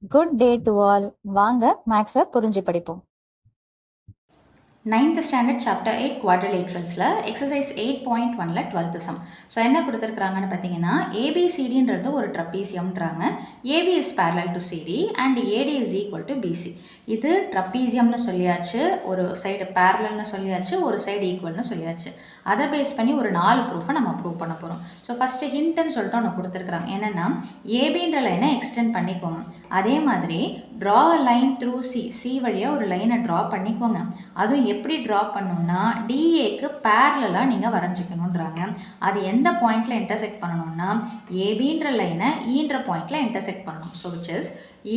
Good day to all. வாங்க மேக்ஸை புரிஞ்சு படிப்போம். 9th ஸ்டாண்டர்ட் சாப்டர் 8 குவாட்ரிலேட்ரல்ஸில் எக்ஸசைஸ் 8.1ல் 12th சம். ஸோ என்ன கொடுத்துருக்குறாங்கன்னு பார்த்தீங்கன்னா ஏபிசிடின்றது ஒரு ட்ரப்பீசியம்ன்றாங்க. AB is parallel to CD and AD is equal to BC. இது ட்ரப்பீசியம்னு சொல்லியாச்சு, ஒரு சைடு பேரலல்னு சொல்லியாச்சு, ஒரு சைடு ஈக்குவல்னு சொல்லியாச்சு. அதை பேஸ் பண்ணி ஒரு 4 ப்ரூஃபை நம்ம ப்ரூவ் பண்ண போகிறோம். ஸோ ஃபஸ்ட்டு ஹிண்ட்னு சொல்லிட்டு ஒன்று கொடுத்துருக்குறாங்க. என்னென்னா ஏபின்ற லைனை எக்ஸ்டெண்ட் பண்ணிக்கோங்க. அதே மாதிரி ட்ரா அ லைன் த்ரூ சி வழியாக ஒரு லைனை ட்ரா பண்ணிக்கோங்க. அதுவும் எப்படி ட்ரா பண்ணணும்னா டிஏக்கு பேரலாக நீங்கள் வரைஞ்சிக்கணுன்றாங்க. அது எந்த பாயிண்டில் இன்டர்செக்ட் பண்ணணும்னா ஏபின்ற லைனை ஈன்ற பாயிண்டில் இன்டர்செக்ட் பண்ணணும். So which is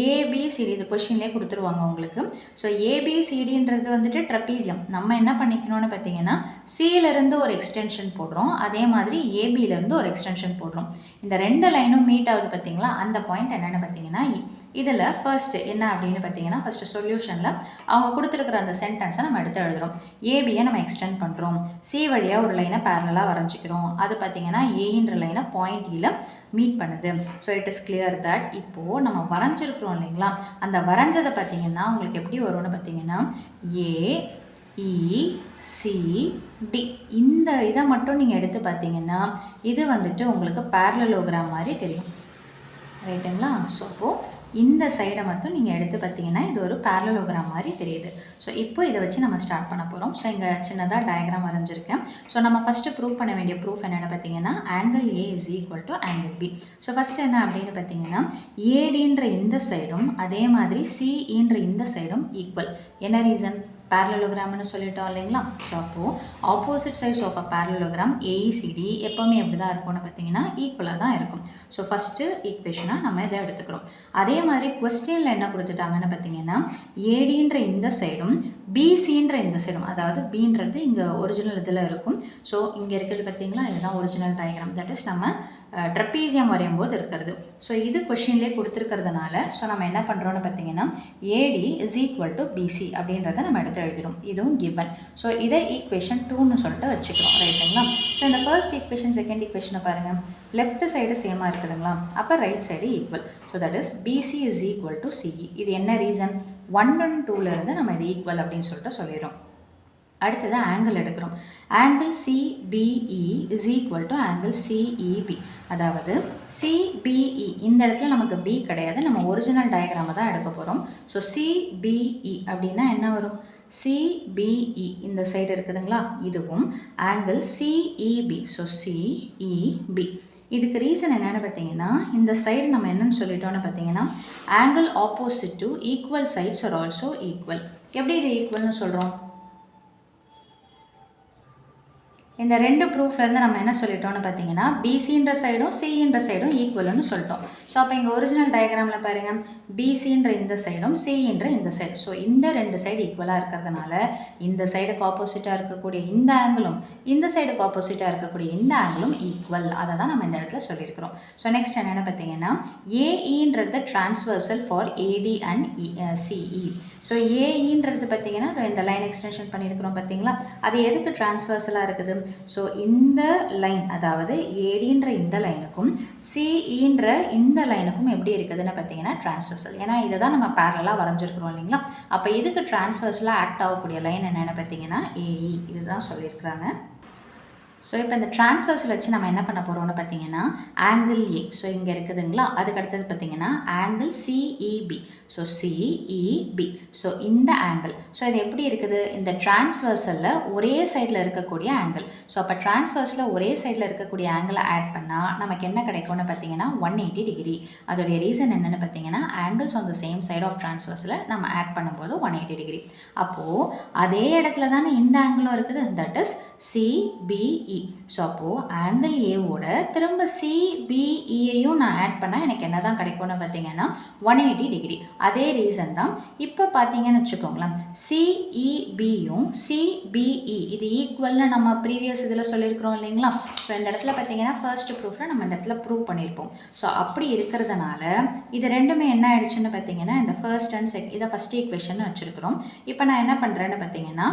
ABCD. இது கொஷின்லேயே கொடுத்துருவாங்க உங்களுக்கு. ஸோ ஏபிசிடின்றது வந்துட்டு ட்ரப்பீசியம். நம்ம என்ன பண்ணிக்கணும்னு பார்த்தீங்கன்னா சியிலேருந்து ஒரு எக்ஸ்டென்ஷன் போடுறோம், அதே மாதிரி ஏபியிலேருந்து ஒரு எக்ஸ்டென்ஷன் போடுறோம். இந்த 2 லைனும் மீட் ஆகுது பார்த்தீங்களா, அந்த பாயிண்ட் என்னென்னு பார்த்தீங்கன்னா இதில் ஃபர்ஸ்ட் என்ன அப்படின்னு பார்த்தீங்கன்னா ஃபஸ்ட்டு சொல்யூஷனில் அவங்க கொடுத்துருக்குற அந்த சென்டென்ஸை நம்ம எடுத்து எழுதுகிறோம். ஏபியை நம்ம எக்ஸ்டெண்ட் பண்ணுறோம், சி வழியாக ஒரு லைனை பேரலாக வரைஞ்சிக்கிறோம். அது பார்த்தீங்கன்னா ஏன்ற லைனை பாயிண்ட் ஈல மீட் பண்ணுது. So it is clear that இப்போது நம்ம வரைஞ்சிருக்கிறோம் இல்லைங்களா, அந்த வரைஞ்சதை பார்த்தீங்கன்னா உங்களுக்கு எப்படி வரும்னு பார்த்தீங்கன்னா ஏஇசிடி இந்த இதை மட்டும் நீங்கள் எடுத்து பார்த்தீங்கன்னா இது வந்துட்டு உங்களுக்கு பேரலலோகிராம் மாதிரி தெரியும், ரைட்டுங்களா? ஸோ அப்போது இந்த சைடை மட்டும் நீங்கள் எடுத்து பார்த்தீங்கன்னா இது ஒரு பேரலோகிராம் மாதிரி தெரியுது. ஸோ இப்போ இதை வச்சு நம்ம ஸ்டார்ட் பண்ண போகிறோம். ஸோ இங்கே சின்னதாக டயக்ராம் வரைஞ்சிருக்கேன். ஸோ நம்ம ஃபஸ்ட்டு ப்ரூவ் பண்ண வேண்டிய ப்ரூஃப் என்னென்னு பார்த்தீங்கன்னா angle A is equal to angle B. So first என்ன அப்படின்னு பார்த்தீங்கன்னா ஏடின்ற இந்த சைடும் அதே மாதிரி சிஇன்ற இந்த சைடும் ஈக்குவல். என்ன ரீசன்? பேரலோகிராம்னு சொல்லிட்டோம் இல்லைங்களா. ஸோ அப்போது opposite sides of a parallelogram AECD எப்போவுமே எப்படி தான் இருக்கும்னு பார்த்தீங்கன்னா ஈக்குவலாக தான் இருக்கும். ஸோ ஃபஸ்ட்டு ஈக்குவேஷனாக நம்ம இதை எடுத்துக்கிறோம். அதே மாதிரி கொஸ்டினில் என்ன கொடுத்துட்டாங்கன்னு பார்த்தீங்கன்னா ஏடின்ற இந்த சைடும் பிசின்ற இந்த சைடும், அதாவது பின்றது இங்கே ஒரிஜினல் இதில் இருக்கும். ஸோ இங்கே இருக்கிறது பார்த்தீங்களா, இதுதான் ஒரிஜினல் டயக்ராம். தட் இஸ் நம்ம ட்ரப்பீசியம் வரையும் போது இருக்கிறது. ஸோ இது கொஷின்லேயே கொடுத்துருக்கிறதுனால ஸோ நம்ம என்ன பண்ணுறோன்னு பார்த்தீங்கன்னா AD is equal to BC அப்படின்றத நம்ம எடுத்து எழுதிடும். இதுவும் கிவன். ஸோ இதை ஈக்குவேஷன் 2ன்னு சொல்லிட்டு வச்சுக்கிறோம், ரைட்டுங்களா? ஸோ இந்த ஃபர்ஸ்ட் ஈக்குவேஷன் செகண்ட் ஈக்குவேஷனை பாருங்கள். லெஃப்ட் சைடு சேமாக இருக்குதுங்களா, அப்போ right side equal. So that is PC is equal to CE. இது என்ன ரீசன்? 1 and 2லேருந்து நம்ம இது ஈக்குவல் அப்படின்னு சொல்லிட்டு சொல்லிடுறோம். அடுத்தது ஆங்கிள் எடுக்கிறோம். Angle CBE is equal to angle CEB. அதாவது சிபிஇ இந்த இடத்துல நமக்கு பி கிடையாது, நம்ம ஒரிஜினல் டயக்ராமை தான் எடுக்க போகிறோம். ஸோ சிபிஇ அப்படின்னா என்ன வரும்? சிபிஇ இந்த சைடு இருக்குதுங்களா, இதுவும் ஆங்கிள் சிஇபி. ஸோ சிஇபி. இதுக்கு ரீசன் என்னென்னு பார்த்தீங்கன்னா இந்த சைடு நம்ம என்னென்னு சொல்லிட்டோன்னு பார்த்தீங்கன்னா angle opposite to equal sides are also equal. எப்படி இது ஈக்குவல்னு சொல்கிறோம்? இந்த 2 ப்ரூஃப்லேருந்து நம்ம என்ன சொல்லிட்டோம்னு பார்த்தீங்கன்னா பிசின்ற சைடும் சின்ற சைடும் ஈக்குவல்னு சொல்லிட்டோம். ஸோ அப்போ இங்கே ஒரிஜினல் டயக்ராமில் பாருங்கள் பிசின்ற இந்த சைடும் சின்ற இந்த சைடு. ஸோ இந்த 2 சைடு ஈக்குவலாக இருக்கிறதுனால இந்த சைடுக்கு ஆப்போசிட்டாக இருக்கக்கூடிய இந்த ஆங்கிளும் இந்த சைடுக்கு ஆப்போசிட்டாக இருக்கக்கூடிய இந்த ஆங்கிளும் ஈக்குவல். அதை தான் நம்ம இந்த இடத்துல சொல்லியிருக்கிறோம். ஸோ நெக்ஸ்ட் என்னென்னு பார்த்தீங்கன்னா ஏஇன்றது transversal for AD and CE. So ஏஇன்றது பார்த்தீங்கன்னா இந்த லைன் எக்ஸ்டென்ஷன் பண்ணியிருக்கிறோம் பார்த்தீங்களா, அது எதுக்கு டிரான்ஸ்வர்சலாக இருக்குது? ஸோ இந்த லைன், அதாவது ஏடின்ற இந்த லைனுக்கும் சிஇன்ற இந்த லைனுக்கும் எப்படி இருக்குதுன்னு பார்த்தீங்கன்னா டிரான்ஸ்வர்சல். ஏன்னா இதை தான் நம்ம பேரலாக வரைஞ்சிருக்கிறோம் இல்லைங்களா. அப்போ இதுக்கு டிரான்ஸ்வர்சலாக ஆக்ட் ஆகக்கூடிய லைன் என்னென்னு பார்த்தீங்கன்னா ஏஇ. இதுதான் சொல்லியிருக்கிறாங்க. ஸோ இப்போ இந்த டிரான்ஸ்வர்ஸில் வச்சு நம்ம என்ன பண்ண போகிறோம்னு பார்த்தீங்கன்னா ஆங்கிள் ஏ. ஸோ இங்கே இருக்குதுங்களா, அதுக்கு அடுத்தது பார்த்தீங்கன்னா ஆங்கிள் சிஇபி. ஸோ சிஇபி. ஸோ இந்த ஆங்கிள். ஸோ இது எப்படி இருக்குது? இந்த டிரான்ஸ்வர்சலில் ஒரே சைடில் இருக்கக்கூடிய ஆங்கிள். ஸோ அப்போ டிரான்ஸ்வர்ஸில் ஒரே சைடில் இருக்கக்கூடிய ஆங்கிளை ஆட் பண்ணால் நமக்கு என்ன கிடைக்கும்னு பார்த்தீங்கன்னா 180 டிகிரி. அதோடைய ரீசன் என்னென்னு பார்த்தீங்கன்னா angles on the same side of டிரான்ஸ்வர்ஸில் நம்ம ஆட் பண்ணும்போது 180 டிகிரி. அப்போது அதே இடத்துல தானே இந்த ஆங்கிளும் இருக்குது, தட் இஸ் சிபிஇ. ஸோ அப்போது ஆங்கிள் ஏவோட திரும்ப சிபிஇயையும் நான் ஆட் பண்ணால் எனக்கு என்ன தான் கிடைக்கும்னு பார்த்தீங்கன்னா 180 டிகிரி. அதே ரீசன் தான் இப்போ பார்த்தீங்கன்னு வச்சுக்கோங்களேன், சிஇபியும் சிபிஇ இது ஈக்குவல்னு நம்ம ப்ரீவியஸ் இதில் சொல்லியிருக்கிறோம் இல்லைங்களா. ஸோ இந்த இடத்துல பார்த்தீங்கன்னா ஃபர்ஸ்ட் ப்ரூஃபில் நம்ம இந்த இடத்துல ப்ரூவ் பண்ணியிருப்போம். ஸோ அப்படி இருக்கிறதுனால இது ரெண்டுமே என்ன ஆயிடுச்சுன்னு பார்த்தீங்கன்னா இந்த ஃபர்ஸ்ட் அண்ட் இதை ஃபஸ்ட் ஈக்குவேஷன் வச்சுருக்கிறோம். இப்போ நான் என்ன பண்ணுறேன்னு பார்த்தீங்கன்னா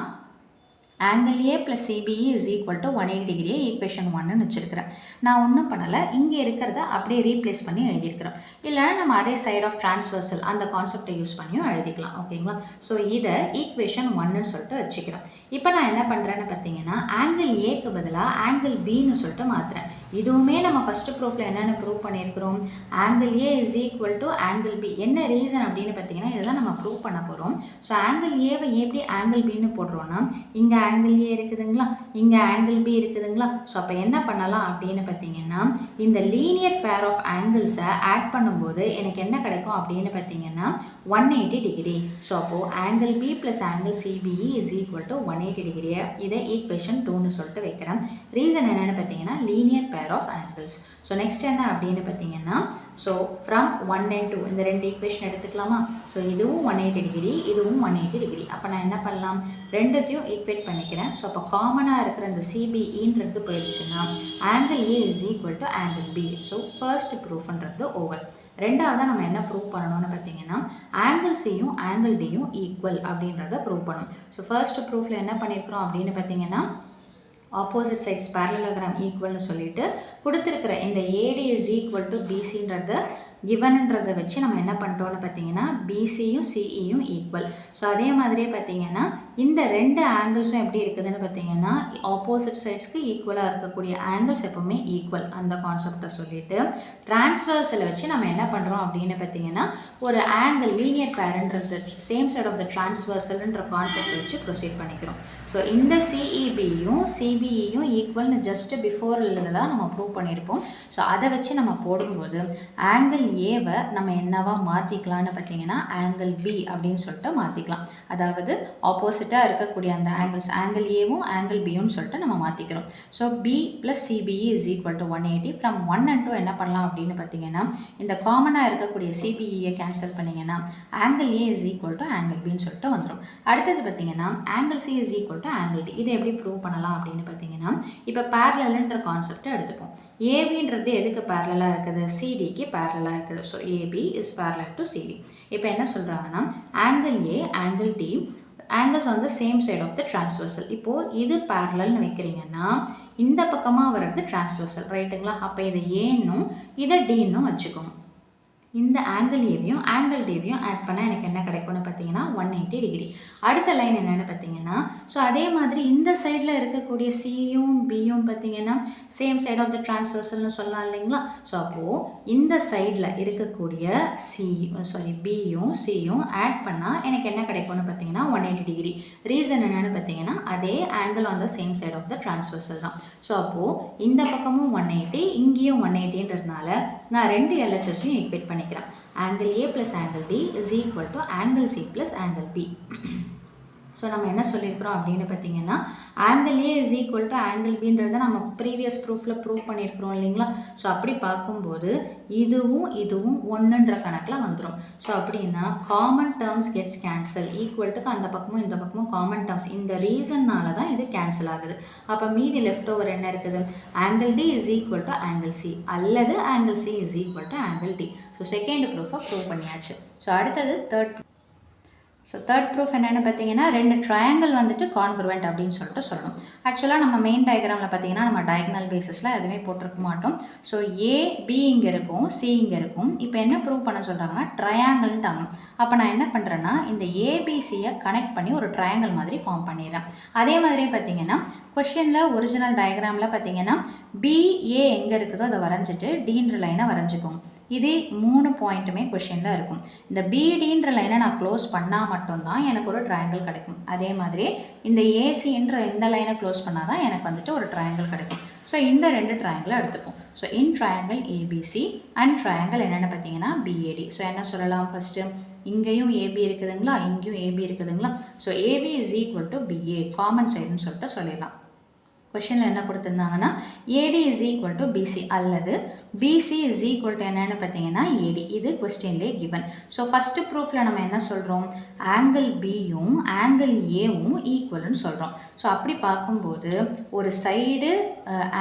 angle A plus CBE is equal to 180 டிகிரியை ஈக்குவேஷன் 1ன்னு வச்சுருக்கிறேன். நான் ஒன்றும் பண்ணலை, இங்கே இருக்கிறத அப்படியே ரீப்ளேஸ் பண்ணி எழுதியிருக்கிறோம். இல்லைனா நம்ம அதே சைட் ஆஃப் டிரான்ஸ்வர்சல் அந்த கான்செப்டை யூஸ் பண்ணியும் எழுதிக்கலாம். ஓகேங்களா? ஸோ இதை ஈக்குவேஷன் 1ன்னு சொல்லிட்டு வச்சுக்கிறேன். இப்போ நான் என்ன பண்ணுறேன்னு பார்த்தீங்கன்னா ஆங்கிள் ஏக்கு பதிலாக ஆங்கிள் பின்னு சொல்லிட்டு மாற்றுறேன். இதுவுமே நம்ம ஃபஸ்ட்டு ப்ரூஃபில் என்னென்னு ப்ரூவ் பண்ணியிருக்கிறோம், angle A is equal to angle B. என்ன ரீசன் அப்படின்னு பார்த்தீங்கன்னா இதுதான் நம்ம ப்ரூவ் பண்ண போகிறோம். ஸோ ஆங்கிள் ஏவை எப்படி ஆங்கிள் பின்னு போடுறோன்னா, இங்கே ஆங்கிள் ஏ இருக்குதுங்களா, இங்கே ஆங்கிள் பி இருக்குதுங்களா. ஸோ அப்போ என்ன பண்ணலாம் அப்படின்னு பார்த்தீங்கன்னா இந்த லீனியர் பேர் ஆஃப் ஆங்கிள்ஸை ஆட் பண்ணும்போது எனக்கு என்ன கிடைக்கும் அப்படின்னு பார்த்தீங்கன்னா 180 டிகிரி. ஸோ அப்போது angle B plus angle CBE is equal to 180 டிகிரியை இதை ஈக்குவேஷன் 2ன்னு சொல்லிட்டு வைக்கிறேன். ரீசன் என்னென்னு பார்த்தீங்கன்னா linear pair of angles. So next என்ன அப்படின்னு பார்த்தீங்கன்னா ஸோ ஃப்ரம் 1 and 2 இந்த ரெண்டு ஈக்குவேஷன் எடுத்துக்கலாமா. ஸோ இதுவும் 180 டிகிரி, இதுவும் 180 டிகிரி. அப்போ நான் என்ன பண்ணலாம், ரெண்டுத்தையும் ஈக்குவேட் பண்ணிக்கிறேன். ஸோ அப்போ காமனாக இருக்கிற இந்த சிபிஇன்றது போயிடுச்சுன்னா angle A is equal to angle B. So first ப்ரூஃப்ன்றது ஓவர். ரெண்டாவதாக நம்ம என்ன ப்ரூவ் பண்ணணும்னு பார்த்தீங்கன்னா ஆங்கிள் சியும் ஆங்கிள் டியும் ஈக்குவல் அப்படின்றத ப்ரூவ் பண்ணணும். ஸோ ஃபர்ஸ்ட் ப்ரூஃபில் என்ன பண்ணியிருக்கிறோம் அப்படின்னு பார்த்தீங்கன்னா ஆப்போசிட் சைட்ஸ் பேரலோகிராம் ஈக்குவல்னு சொல்லிட்டு கொடுத்துருக்கிற இந்த ஏடி இஸ் ஈக்குவல் டு பிசின்றத கிவன்ன்றதை வச்சு நம்ம என்ன பண்ணிட்டோம்னு பார்த்தீங்கன்னா பிசியும் சிஇயும் ஈக்குவல். ஸோ அதே மாதிரியே பார்த்தீங்கன்னா இந்த ரெண்டு ஆங்கிள்ஸும் எப்படி இருக்குதுன்னு பார்த்தீங்கன்னா ஆப்போசிட் சைட்ஸ்க்கு ஈக்குவலாக இருக்கக்கூடிய ஆங்கிள்ஸ் எப்போவுமே ஈக்குவல் அந்த கான்செப்டை சொல்லிட்டு டிரான்ஸ்வர்ஸில் வச்சு நம்ம என்ன பண்ணுறோம் அப்படின்னு பார்த்தீங்கன்னா ஒரு ஆங்கிள் லீனியர் பேரன்றது சேம் சைட் ஆஃப் த டிரான்ஸ்வர்சல்ன்ற கான்செப்டை வச்சு ப்ரொசீட் பண்ணிக்கிறோம். ஸோ இந்த சிஇபியும் சிபிஇயும் ஈக்குவல்னு ஜஸ்ட் பிஃபோரில் தான் நம்ம ப்ரூவ் பண்ணியிருப்போம். ஸோ அதை வச்சு நம்ம போடும்போது ஆங்கிள் ஏவை நம்ம என்னவா மாற்றிக்கலான்னு பார்த்தீங்கன்னா ஆங்கிள் பி அப்படின்னு சொல்லிட்டு மாற்றிக்கலாம். அதாவது ஆப்போசிட்டாக இருக்கக்கூடிய அந்த ஆங்கிள்ஸ் ஆங்கிள் ஏவும் ஆங்கிள் பியும் சொல்லிட்டு நம்ம மாற்றிக்கிறோம். So B plus CBE is equal to 180. From 1 and 2 என்ன பண்ணலாம் அப்படின்னு பார்த்தீங்கன்னா இந்த காமனாக இருக்கக்கூடிய சிபிஇயை கேன்சல் பண்ணிங்கன்னா angle A is equal to angle பின்னு சொல்லிட்டு வந்துடும். அடுத்தது பார்த்தீங்கன்னா angle C is equal to angle D. இதை எப்படி ப்ரூவ் பண்ணலாம் அப்படின்னு பார்த்தீங்கன்னா இப்போ பேரலல்ன்ற கான்செப்டை எடுத்துப்போம். ஏபின்றது எதுக்கு பேரலாக இருக்குது, சிடிக்கு பேரலாக இருக்குது. So AB is parallel to CD. இப்போ என்ன சொல்கிறாங்கன்னா angle A angle D angles on the same side of the transversal. இப்போது இது பேரலல்னு வைக்கிறீங்கன்னா இந்த பக்கமாக வர்றது டிரான்ஸ்வர்சல் ரைட்டுங்களா. அப்போ இதை ஏன்னும் இதை டின்னும் வச்சுக்கோங்க. இந்த ஆங்கிள் ஏவையும் ஆங்கிள் டிவையும் ஆட் பண்ணால் எனக்கு என்ன கிடைக்கும்னு பார்த்தீங்கன்னா 180 டிகிரி. அடுத்த லைன் என்னென்னு பார்த்தீங்கன்னா ஸோ அதே மாதிரி இந்த சைடில் இருக்கக்கூடிய சியும் பியும் பார்த்தீங்கன்னா சேம் சைட் ஆஃப் த டிரான்ஸ்வர்சல்னு சொல்லலாம் இல்லைங்களா. ஸோ அப்போது இந்த சைடில் இருக்கக்கூடிய பியும் சியும் ஆட் பண்ணால் எனக்கு என்ன கிடைக்கும்னு பார்த்தீங்கன்னா 180 டிகிரி. ரீசன் என்னென்னு பார்த்தீங்கன்னா அதே angle on the same side of the transversal தான். ஸோ அப்போது இந்த பக்கமும் 180 இங்கேயும் 180ன்றதுனால நான் ரெண்டு எல்ஹெச்எஸையும் ஈக்குவேட் பண்ணிக்கிறேன். Angle A plus angle D is equal to angle C plus angle B. So நம்ம என்ன சொல்லியிருக்கிறோம் அப்படின்னு பார்த்தீங்கன்னா angle A is equal to angle பின்றதை நம்ம ப்ரீவியஸ் ப்ரூஃபில் ப்ரூவ் பண்ணியிருக்கிறோம் இல்லைங்களா. ஸோ அப்படி பார்க்கும்போது இதுவும் ஒன்றுன்ற கணக்கில் வந்துடும். ஸோ அப்படின்னா காமன் டேர்ம்ஸ் கெட்ஸ் கேன்சல் ஈக்குவல்ட்டுக்கு அந்த பக்கமும் இந்த பக்கமும் காமன் டேர்ம்ஸ் இந்த ரீசன்னால தான் இது கேன்சல் ஆகுது. அப்போ மீதி லெஃப்ட் ஓவர் என்ன இருக்குது, angle D is equal to angle C அல்லது angle C is equal to angle D. So second ப்ரூஃபை ப்ரூவ் பண்ணியாச்சு. ஸோ அடுத்தது தேர்ட் ப்ரூஃப் என்னென்னு பார்த்தீங்கன்னா ரெண்டு ட்ரையாங்கிள் வந்துட்டு கான்க்ருவெண்ட் அப்படின்னு சொல்லிட்டு சொல்லணும். ஆக்சுவலாக நம்ம மெயின் டயக்ராமில் பார்த்தீங்கன்னா நம்ம டயகனல் பேசிஸில் எதுவுமே போட்டிருக்க மாட்டோம். ஸோ ஏ பி இங்கே இருக்கும், சி இங்கே இருக்கும். இப்போ என்ன ப்ரூவ் பண்ண சொல்கிறாங்கன்னா ட்ரையாங்கிள்ன்ட்டாங்க. அப்போ நான் என்ன பண்ணுறேன்னா இந்த ஏபிசியை கனெக்ட் பண்ணி ஒரு ட்ரையாங்கிள் மாதிரி ஃபார்ம் பண்ணிடுறேன். அதே மாதிரி பார்த்தீங்கன்னா கொஷினில் ஒரிஜினல் டயக்ராமில் பார்த்தீங்கன்னா பிஏ எங்கே இருக்குதோ அதை வரைஞ்சிட்டு டீன்ற லைனை வரைஞ்சிக்கோங்க. இதே 3 பாயிண்ட்டுமே கொஷினில் இருக்கும். இந்த பிடின்ற லைனை நான் க்ளோஸ் பண்ணால் மட்டும்தான் எனக்கு ஒரு ட்ரையாங்கிள் கிடைக்கும். அதே மாதிரி இந்த ஏசின்ற இந்த லைனை க்ளோஸ் பண்ணால் தான் எனக்கு வந்துட்டு ஒரு ட்ரையாங்கிள் கிடைக்கும். ஸோ இந்த ரெண்டு ட்ரையாங்கிளை எடுத்துப்போம். So in triangle ABC and triangle என்னென்னு பார்த்தீங்கன்னா பிஏடி. ஸோ என்ன சொல்லலாம், ஃபஸ்ட்டு இங்கேயும் ஏபி இருக்குதுங்களா, இங்கேயும் ஏபி இருக்குதுங்களா. So AB is equal to BA common சைடுன்னு சொல்லிட்டு சொல்லிடலாம். கொஷனில் என்ன கொடுத்துருந்தாங்கன்னா AD is equal to BC அல்லது பிசி இஸ் ஈக்குவல் டு என்னென்னு பார்த்தீங்கன்னா ஏடி. இது கொஸ்டின்லேயே கிவன். ஸோ ஃபஸ்ட்டு ப்ரூஃபில் நம்ம என்ன சொல்கிறோம், ஆங்கிள் பியும் ஆங்கிள் ஏவும் ஈக்குவல்னு சொல்கிறோம். ஸோ அப்படி பார்க்கும்போது ஒரு சைடு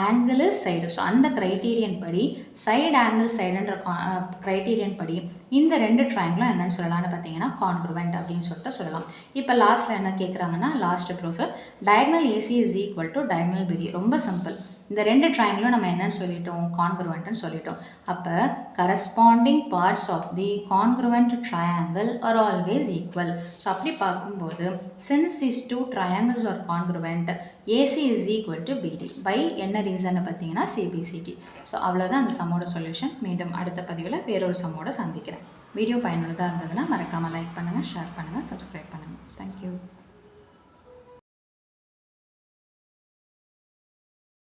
ஆங்கிள் சைடு, ஸோ அந்த க்ரைட்டீரியன் படி சைடு ஆங்கிள் சைடுன்ற க்ரைட்டீரியன் படி இந்த ரெண்டு ட்ரையாங்கிளும் என்னென்னு சொல்லலாம்னு பார்த்தீங்கன்னா கான்க்ருவெண்ட் அப்படின்னு சொல்லிட்டு சொல்லலாம். இப்போ லாஸ்ட்டில் என்ன கேட்குறாங்கன்னா last proof diagonal AC is equal to diagonal பிடி. ரொம்ப சிம்பிள். இந்த ரெண்டு ட்ரையாங்கிளும் நம்ம என்னன்னு சொல்லிட்டோம், கான்க்ருவெண்ட்னு சொல்லிட்டோம். அப்போ corresponding parts of the congruent triangle are always equal. So அப்படி பார்க்கும்போது since these two triangles are congruent, AC is equal to BD by என்ன ரீசன்னு பார்த்தீங்கன்னா CBCD. ஸோ அவ்வளோதான் அந்த சம்மோட சொல்யூஷன். மீண்டும் அடுத்த பதிவில் வேறொரு சம்மோட சந்திக்கிறேன். வீடியோ பயனுள்ளதாக இருந்ததுன்னா மறக்காமல் லைக் பண்ணுங்கள், ஷேர் பண்ணுங்கள், சப்ஸ்கிரைப் பண்ணுங்கள். தேங்க்யூ.